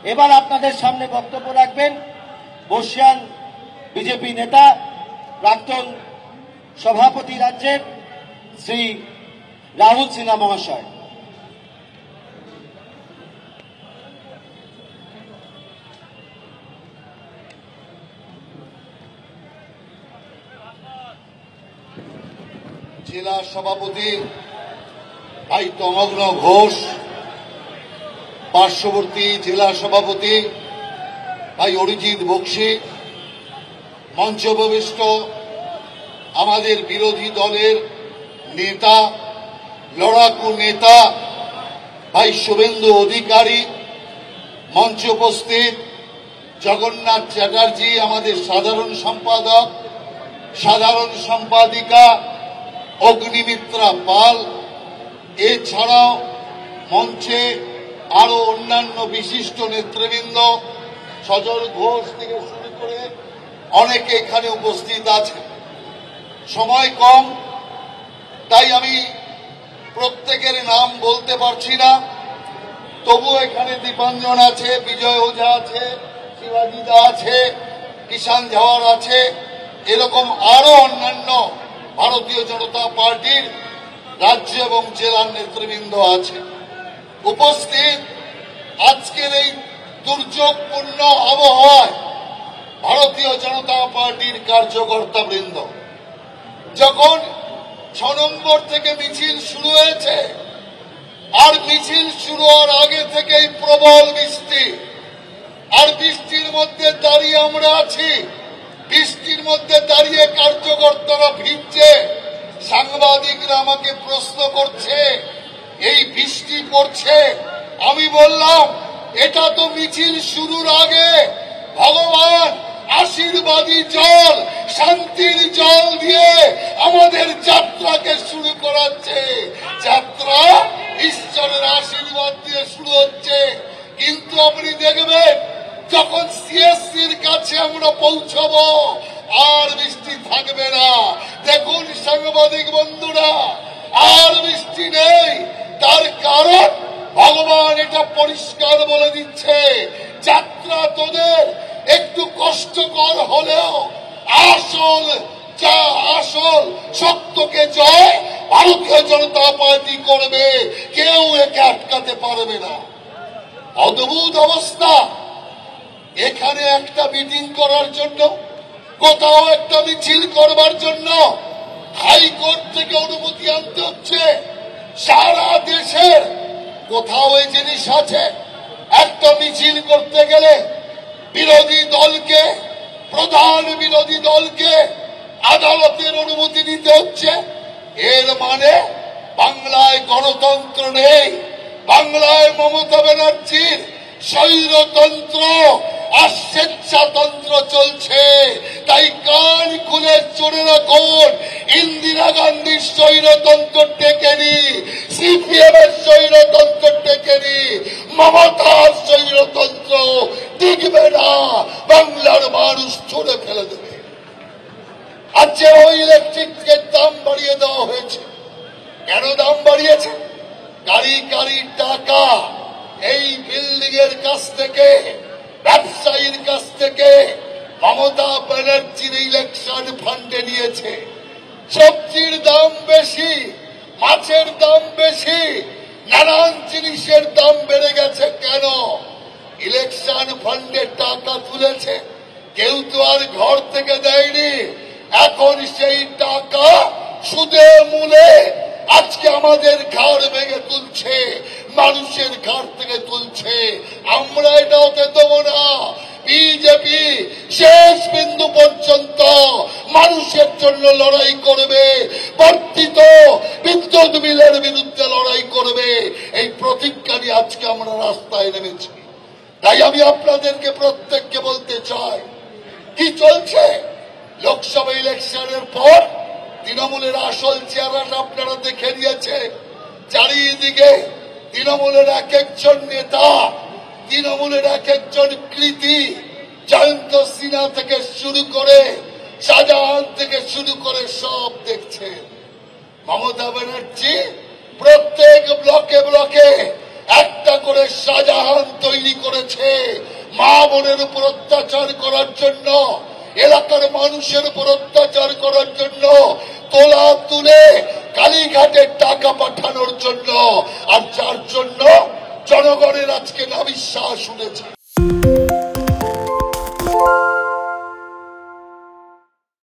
এবার আপনাদের সামনে বক্তব্য রাখবেন বর্ষিয়ান বিজেপি নেতা, প্রাক্তন সভাপতি রাজ্যের শ্রী রাহুল সিনহা মহাশয়। জেলা সভাপতি ভাই তমগ্ন ঘোষ, পার্শ্ববর্তী জেলা সভাপতি ভাই অরিজিৎ বক্সি, মঞ্চপ্রবিষ্ট আমাদের বিরোধী দলের নেতা, লড়াকু নেতা ভাই শুভেন্দু অধিকারী, মঞ্চ উপস্থিত জগন্নাথ চ্যাটার্জি আমাদের সাধারণ সম্পাদক, সাধারণ সম্পাদিকা অগ্নিমিত্রা পাল, এছাড়াও মঞ্চে আরো অন্যান্য বিশিষ্ট নেতৃবৃন্দ, সজল ঘোষ থেকে শুরু করে অনেকে এখানে উপস্থিত আছে। সময় কম, তাই আমি প্রত্যেকের নাম বলতে পারছি না, তবু এখানে দীপাঞ্জন আছে, বিজয় ওঝা আছে, শিবাজি দা আছে, কিষান ঝাওয়ার আছে, এরকম আরো অন্যান্য ভারতীয় জনতা পার্টির রাজ্য এবং জেলার নেতৃবৃন্দ আছে উপস্থিত। আজকের এই দুর্যোগপূর্ণ আবহাওয়ায় ভারতীয় জনতা পার্টির কার্যকর্তা বৃন্দ, যখন 6 নম্বর থেকে মিছিল শুরু হয়েছে, আর মিছিল শুরু হওয়ার আগে থেকেই প্রবল বৃষ্টি, আর বৃষ্টির মধ্যে দাঁড়িয়ে আমরা আছি, বৃষ্টির মধ্যে দাঁড়িয়ে কার্যকর্তারা ভিজছে, সাংবাদিকরা আমাকে প্রশ্ন করছে এই বৃষ্টি পড়ছে। আমি বললাম এটা তো মিছিল শুরুর আগে ভগবান আশীর্বাদী জল, শান্তির জল দিয়ে আমাদের যাত্রাকে শুরু করাচ্ছে। যাত্রা ঈশ্বরের আশীর্বাদ দিয়ে শুরু হচ্ছে, কিন্তু আপনি দেখবেন যখন সিএসসির কাছে আমরা পৌঁছবো আর বৃষ্টি থাকবে না। দেখুন সাংবাদিক বন্ধুরা, আর বৃষ্টি নেই। তার কারণ ভগবান এটা পরিষ্কার বলে দিচ্ছে, যাত্রা তোদের একটু কষ্টকর হলেও আসল সত্যকে জয় ভারতীয় জনতা পার্টি করবে, কেউ একে আটকাতে পারবে না। অদ্ভুত অবস্থা, এখানে একটা মিটিং করার জন্য, কোথাও একটা মিছিল করবার জন্য হাইকোর্ট থেকে অনুমতি আনতে হচ্ছে। সারা দেশের কোথাও এই জিনিস আছে, একটা মিছিল করতে গেলে বিরোধী দলকে, প্রধান বিরোধী দলকে আদালতের অনুমতি নিতে হচ্ছে। এর মানে বাংলায় গণতন্ত্র নেই, বাংলায় মমতা ব্যানার্জির স্বৈরতন্ত্র আর স্বেচ্ছাতন্ত্র চলছে। তাই কান খুলে চলে রাখুন, ইন্দিরা গান্ধীর স্বৈরতন্ত্র টেকেনি, সিপিএম এর স্বৈরতন্ত্র টেকেনি, মমতার স্বৈরতন্ত্র টিকবে না। বাংলার মানুষ ছুড়ে ফেলে দেবে। আজকে ওই ইলেকট্রিকের দাম বাড়িয়ে দেওয়া হয়েছে। কেন দাম বাড়িয়েছে? গাড়ির টাকা এই বিল্ডিং এর কাছ থেকে, ব্যবসায়ীর কাছ থেকে মমতা ব্যানার্জির ইলেকশন ফান্ডে নিয়েছে। সবজির দাম বেশি, মাছের দাম বেশি, নানান জিনিসের দাম বেড়ে গেছে। কেন? ইলেকশন ফান্ডে টাকা তুলেছে, কেউ তো আর ঘর থেকে দেয়নি। এখন সেই টাকা সুদে মূলে আজকে আমাদের ঘাড় ভেঙে তুলছে, মানুষের ঘাড় থেকে তুলছে। আমরা এটা হতে দেবো না। বিজেপি শেষ বিন্দু পর্যন্ত মানুষের জন্য লড়াই করবে, বর্ধিত বিদ্যুৎ বিলের বিরুদ্ধে লড়াই করবে। এই প্রতিজ্ঞা নিয়ে আজকে আমরা রাস্তায় নেমেছি। তাই আমি আপনাদেরকে প্রত্যেককে বলতে চাই, কি চলছে লোকসভা ইলেকশনের পর তৃণমূলের আসল চেহারাটা আপনারা দেখে নিয়েছে। চারিদিকে তৃণমূলের এক একজন নেতা, তৃণমূলের এক একজন কৃতি, জয়ন্ত সিনহা থেকে শুরু করে, শাহজাহান থেকে শুরু করে সব দেখছেন। মমতা ব্যানার্জি প্রত্যেক ব্লকে ব্লকে একটা করে শাহজাহান তৈরি করেছে মা বোনের উপর অত্যাচার করার জন্য, এলাকার মানুষের উপর অত্যাচার করার জন্য, তোলা তুলে কালীঘাটে টাকা পাঠানোর জন্য, আর যার জন্য জনগণের আজকে নাভিশ্বাস শুনেছে।